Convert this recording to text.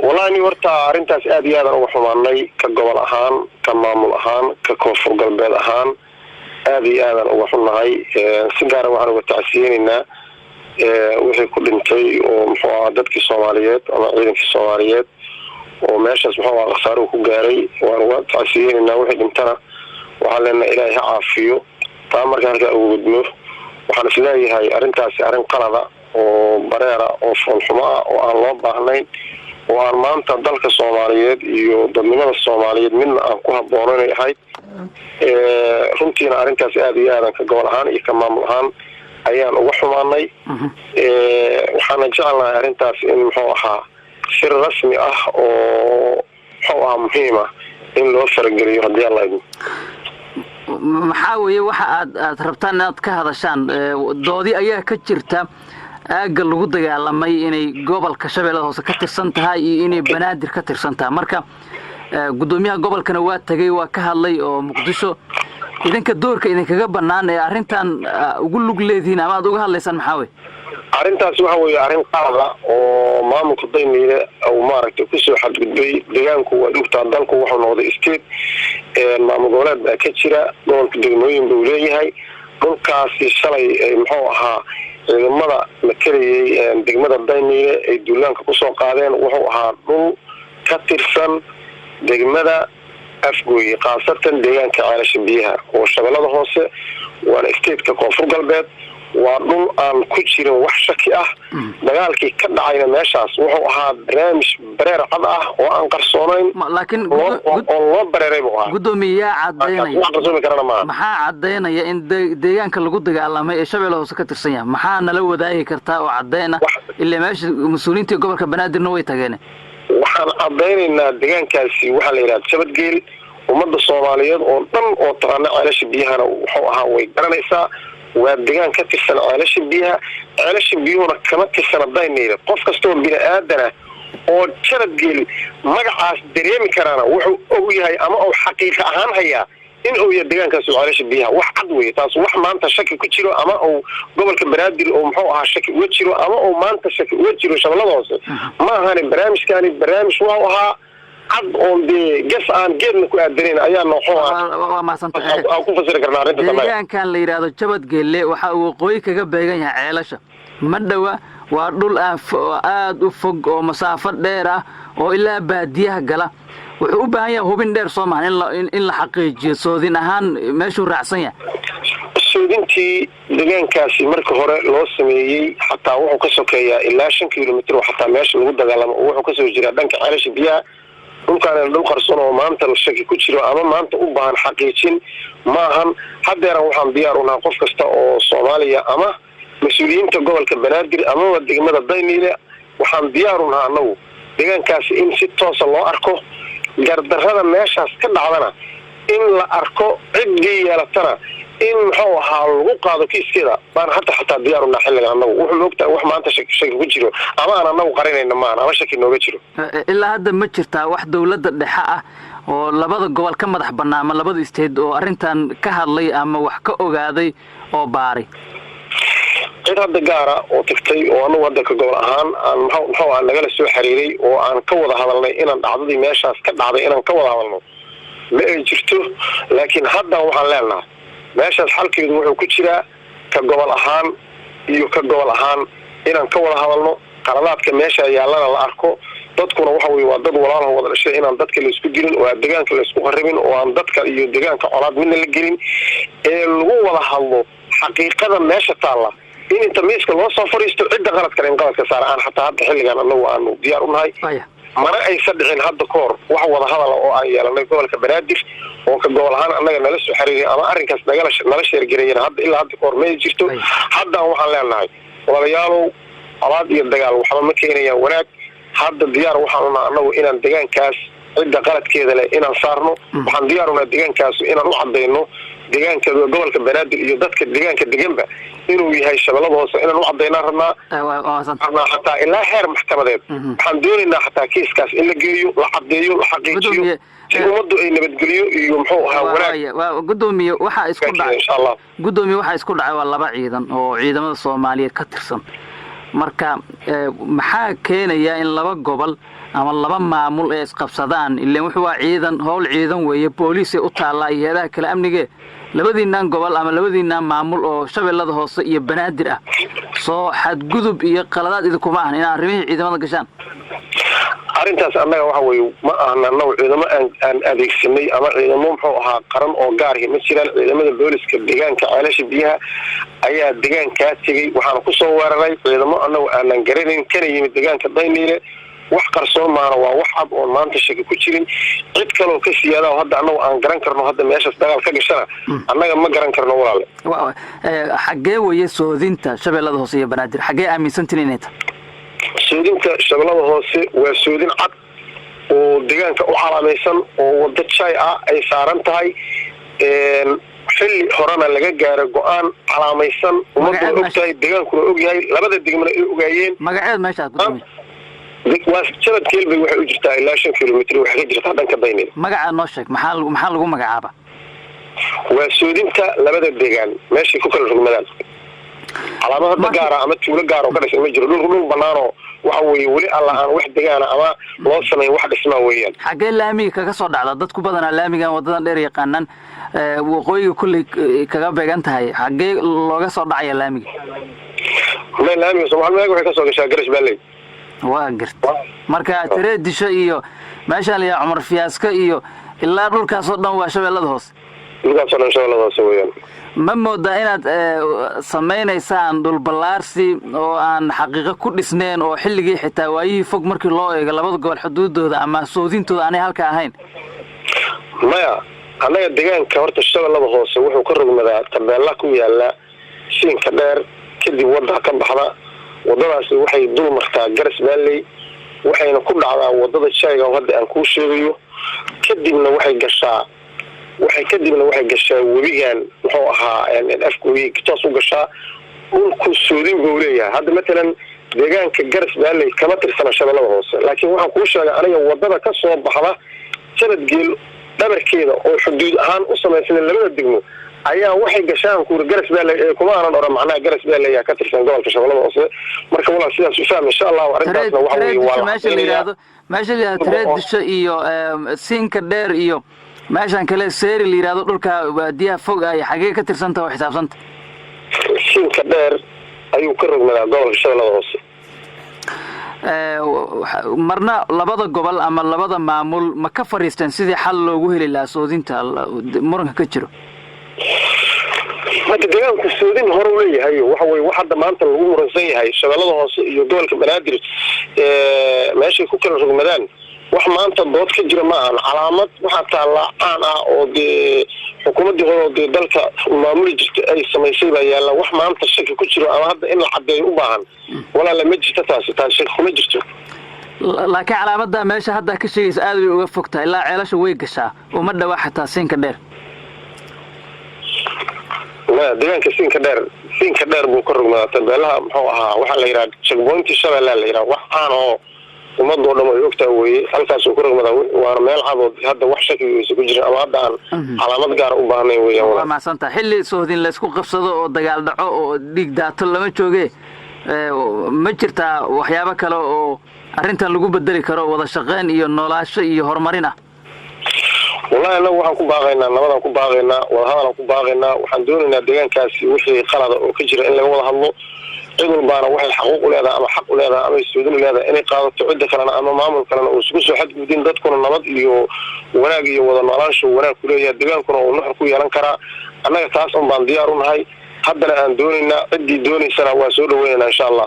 والله اني ورتا arrintaas aad iyo aad ugu xumaanay ka gobol ahaan ka maamul ahaan ka koonfur galbeed ahaan aad iyo aad ugu xunahay si gaar ah waxaan uga tacsiyeynaa wixii ku dhintay oo muxuu ahaa dadkii Soomaaliyeed ama ciidankii Soomaaliyeed oo meeshaas muxuu ahaa qasaaro ku gaaray waan uga tacsiyeynaa wixii dhintana waxaan leenahay Ilaahay ha caafiyo taa markaan ka ugu gudmo waxaan isleeyahay arrintaas arrin qalada oo bareera oo xumo ah oo aan loo baahnayn oo aan maanta dalka Soomaaliyeed iyo dadnimada Soomaaliyeed midna aan ku habboonayn ahayd runtiina arrintaas aad iyo aad ka gobol ahaan iyo ka maamul ahaan ayaan ugu xumaanay waxaan jeclahay arrintaas in muxuu ahaa sir rasmi ah oo muxuu ahaa muhiim ah in loo farageliyo haddii Allah idin maxaa weeye waxa aad rabtaan inaad ka hadashaan doodi ayaa ka jirta aaga lagu dagaalamay inay gobolka Shabeellaha Hoose ka tirsan tahay iyo inay Banaadir ka tirsan tahay marka gudoomiyaha gobolkana waa tagay waa ka hadlay oo Muqdisho idinka doorka idinkaga banaan ee arrintan ugu lug leediin ama aad uga hadlaysaan maxaa weeye arrintaas waxa weeye arrin qalada oo maamulka daymiile oo maaragtay ku soo xadgudbay deegaanku waa dhulta dalku wuxuu noqday state maamul goboleed baa ka jira gobolka degmooyin buu leeyahay dhulkaasi shalay muxuu ahaa ciidamada la kariyay degmada daymiile ay duulaanka ku soo qaadeen wuxuu ahaa dhul ka tirsan degmada afgooy qaasatan deegaanka Caalasha biyaha oo Shabeellaha Hoose waa state-ka koonfur galbeed waa dhul aan ku jirin wax shaki ah dagaalkii ka dhacayna meeshaas wuxuu ahaa barnaamij bareer cad ah oo aan qarsoonayn laakiin loo bareeray buu ahaa gudoomiyaha cadeynaya wax qarsoon karana ma maxaa cadeynaya in deegaanka lagu dagaalamay ee Shabeellaha Hoose ka tirsan yahay maxaa nala wadaagi kartaa oo cadeyna ilaa meesha mas'uuliyiinta gobolka Banaadirna way tageen waxaan cadeynaynaa deegaankaasi waxa la yiraahdaa Jabadgeel ummadda Soomaaliyeed oo dhan oo taqaana Caalasha biyahana wuxuu ahaa way garanaysaa waa deegaan ka tirsan Caalasha biyuhuna kama tirsan daymiile qof kastoo bini'aadana oo Jabadgeel magacaas dareemi karana wuxuu og yahay ama oo xaqiiqo ahaan haya in uu yahay deegaankaas Caalasha biyaha wax cad weey taas wax maanta shaki ku jiro ama oo gobolka Banaadir oo muxuu ahaa shaki uga jiro ama oo maanta shaki uga jiro Shabeellaha Hoose ma ahan barnaamijkani barnaamij wuxuu ahaa cad oo gas aan geedna ku aadanayn ayaa waa mahadsantahay ku fasiri karnaa arrinta dambe deegaankan la yiraahdo Jabadgeel waxa uu qoy kaga beegan yahay Ceelasha ma dhawa waa dhul aad u fog oo masaafo dheer ah oo ilaa baadiyaha gala wuxuu u baahan yahay hubin dheer Soomaaliya in la xaqiijiyo soodin ahaan meeshuu raacsan yahay soodintii deegaankaasi markii hore loo sameeyay xataa wuxuu ka sokeeyaa ilaa 5 kiiloomitir oo xataa meesha lagu dagaalamo wuxuu ka soo jiraa dhanka Caalasha biyaha dhulkaan dhul qarsoon oo maanta la shaki ku jiro ama maanta u baahan xaqiijin maahan hadeeran waxaan diyaar u nahay qof kasta oo Soomaaliya ama mas'uuliyiinta gobolka Banaadir ama degmada daymiile waxaan diyaar u nahay anagu deegaankaasi in si toos loo arko gardarrada meeshaas ka dhacdana in la arko cidii yeelatana in muxuu ahaa lagu qaado kiiskeeda baan xataa diyaar u nahay xilligan anagu wuxuu moogtaa wax maanta shaki ku jiro ama aan anagu qarinayna ma ama shaki nooga jiro ilaa hadda ma jirtaa wax dawladda dhexe ah oo labada gobol ka madax bannaan ama labada state oo arrintan ka hadlay ama wax ka ogaaday oo baari cid hadda gaara oo tagtay oo anagu hadda ka gobol ahaan aan muxuu ahaa nagala soo xiriiray oo aan ka wada hadalnay inaan dhacdadii meeshaas ka dhacday inaan ka wada hadalno ma ay jirto laakiin hadda waxaan leenahay meeshaas xalkeedu wuxuu ku jiraa ka gobol ahaan iyo ka gobol ahaan inaan ka wada hadalno qaladaadka meesha yaalana la arko dadkuna waxa weeye waa dad walaalaha wada dhashay inaan dadka la isku dilin oo deegaanka la isku qarribin oo aan dadka iyo deegaanka colaad midna la gelin ee lagu wada hadlo xaqiiqada meesha taala in inta miiska loo soo fariisto cidda qaladka in qaladka saar aan xataa hadda xilligan anagu aanu diyaar u nahay mana aysan dhicin hadda koor wax wada hadal oo aan yeelanay gobolka Banaadir oo ka gobol ahaan anaga nala soo xiriiray ama arrinkaas nala sheergareeyeen hadda ilaa hadda koor ma jirto hadda waxaan leenahay walaalayaalow colaad iyo dagaal waxba ma keenayaan wanaag hadda diyaar waxaan u nahay anagu inaan deegaankaas cidda qaladkeeda leh inaan saarno waxaan diyaar u nahay deegaankaas inaan u cadeyno deegaanka gobolka Banaadir iyo dadka deegaanka deganba inuu yahay Shabeellaha Hoose inaan u cadeynaa rabnaa xataa ilaa heer maxkamadeed waxaan doonaynaa xataa kiiskaas in la geeyo la cadeeyo la xaqiijiyo si ummaddu ay nabadgeliyo iyo muxuu ahaa wanaag gudoomiye waxa isku dhacay insha Allah gudoomiye waxa isku dhacay waa laba ciidan oo ciidamada Soomaaliyeed ka tirsan marka maxaa keenaya in laba gobol ama laba maamul ay isqabsadaan ilaa wuxuu waa ciidan howl ciidan weeye booliis u taala iyo hay'adaha kala amniga labadiinaan gobol ama labadiinaan maamul oo shabeellada hoose iyo banaadir ah soo xadgudub iyo qaladaad idinkuma ahan in arrimihii ciidamada gashaan arrintaas annaga waxa weeye ma ahna naw ciidamo aan adeegsanay ama ciidamo muxuu ahaa qaran oo gaar ah ma jiraan ciidamada booliska deegaanka ceelasha biyaha ayaa deegaanka tagay waxaan ku soo weeraray ciidamo annagu aanan garanayn kana yimid deegaanka Dayniile wax qarsoon maana waa wax cad oo maanta shaki ku jirin cid kale oo ka siyaada hadda annagu aan garan karno hadda meeshaas dagaal ka gashana annaga ma garan karno walaal xagee weeye soodinta shabeellada hoose iyo banaadir xagee aaminsantiin inay tahay soodinta shabeellada hoose waa soodin cad oo deegaanka u calaamaysan oo wada jay ah ay saaran tahay xilli horena laga gaaro go'aan calaamaysan ummadda ogtahay deegaankuna ogyahay labada degmana ay ogaayeen magaceed meeshaas gudoomiye waa jabad keelbay waxay u jirtaa ilaa 5 kilomitir waxa ka jirta dhanka Dayniile magaca noo sheeg maxaa lagu magacaaba waa soodinta labada deegaan meeshii ku kala rugmadaan calaamada gaar ah ama tuulo gaar oo ka dhashay ma jiro dhul banaano waxa weeye wali alla aan wax deegaana ama loo sameeyo wax dhismaa weeyaan xagee laamiga kaga soo dhacda dadku badanaa laamigan wadadan dheer yaqaanaan waqooyiga kulli kaga beegan tahay xagee looga soo dhacaya laamiga laamiga Soomaaliya waxay ka soo gashaa Garas Baaley waa gartay marka Tareedisho iyo meesha la Cumar Fiyaaska iyo ilaa dhulkaas oo dhan waa shabeellada hoose dhulkaas oo dhan shabeellada hoose weeyaan ma moodaa inaad sameeynaysan dhul balaarsi oo aan xaqiiqo ku dhisneen oo xilligii xitaa waayihii fog markii loo eego labada gobol xuduudooda ama soodintooda aanay halka ahayn maya anaga deegaanka horta shabeellada hoose wuxuu ka rogmadaa tabeella ku yaala siinka dheer kadib wadada ka baxda wadadaasi waxay dul martaa Garas Baaley waxayna ku dhacdaa wadada shayga oo hadda aan ku sheegayo kadibna waxay gashaa webigan wuxuu ahaa afkooyi toos u gashaa dhulku soodin buu leeyahay hadda mesela deegaanka Garas Baaley kama tirsana shabeellada hoose laakiin waxaan ku sheegay aniga wadada ka soo baxda sanad geel dhabarkeeda oo xuduud ahaan u sameeyay labada degmo ayaa waxay gashaan ku Garas Baaley kuma aanan oran macnaha Garas Baaley ka tirsan gobolka shabeellada hoose marka walaal sidaas u fahmay insha Allah arrintaasna waxa weeye waa meesha la Tareedisho iyo siinka dheer iyo meeshan kale seeri la yiraahdo dhulka waadiyaha fog ay xagee ka tirsanta oo xisaabsanta siinka dheer ayuu ka rogmadaa gobolka shabeellada hoose marna labada gobol ama labada maamul ma ka fariisteen sidii xal loogu heli lahaa soodinta muranka ka jiro hadda deegaanku soodin hore u leeyahay waxa weeye wax hadda maanta lagu muransan yahay shabeellada hoose iyo gobolka banaadir meeshii ku kala rogmadaan wax maanta dood ka jira ma ahan calaamad waxa taala aan ah oo xukuumadda hore dalka maamuli jirtay ay sameysay baa yaala wax maanta shaki ku jiro ama hadda in la cadeeyo u baahan wala la ma jirto taas shaki kuma jirto laakiin calaamada meesha hadda ka sheegaysa aad way uga fogtahay ilaa ceelasha way gashaa uma dhawa xataa siinka dheer deegaanka siinka dheer buu ka rogmadaa tabeelaha muxuu ahaa waxa la yiraahdo checkpoint shabeella la yiraahdo wax aan oo ummadoo dhan ay ogtaa weeye halkaas uu ka rogmadaa waana meel cad hadda wax shakigiisa ku jira ama hadda aan calaamad gaar u baahnay weeyaan waa maasanta xilli soodin la isku qabsado oo dagaal dhaco oo dhiig daato lama jooge ma jirtaa waxyaabo kale oo arrintan lagu bedeli karo wada shaqeyn iyo noolaasho iyo horumarin ah والله أنا وحنا كباغينا نبضنا كباغينا وهذا كباغينا وحندورنا ديان كاسي وحي قلادة أو كجرا إلا والله هالله عيد البانا وحي حقوق ولا أما حق ولا أما السودان ولا إني قاعدة تعد كلنا أما مامل كلنا وسكوس حد بدين دتكون النبض اللي وناقي ولا نعرش وناق كلية ديان كنا ونحر كوي أنكرا أنا تاسم بانديارون هاي حدنا أن دوننا عدي دوني سنة وسولو وين إن شاء الله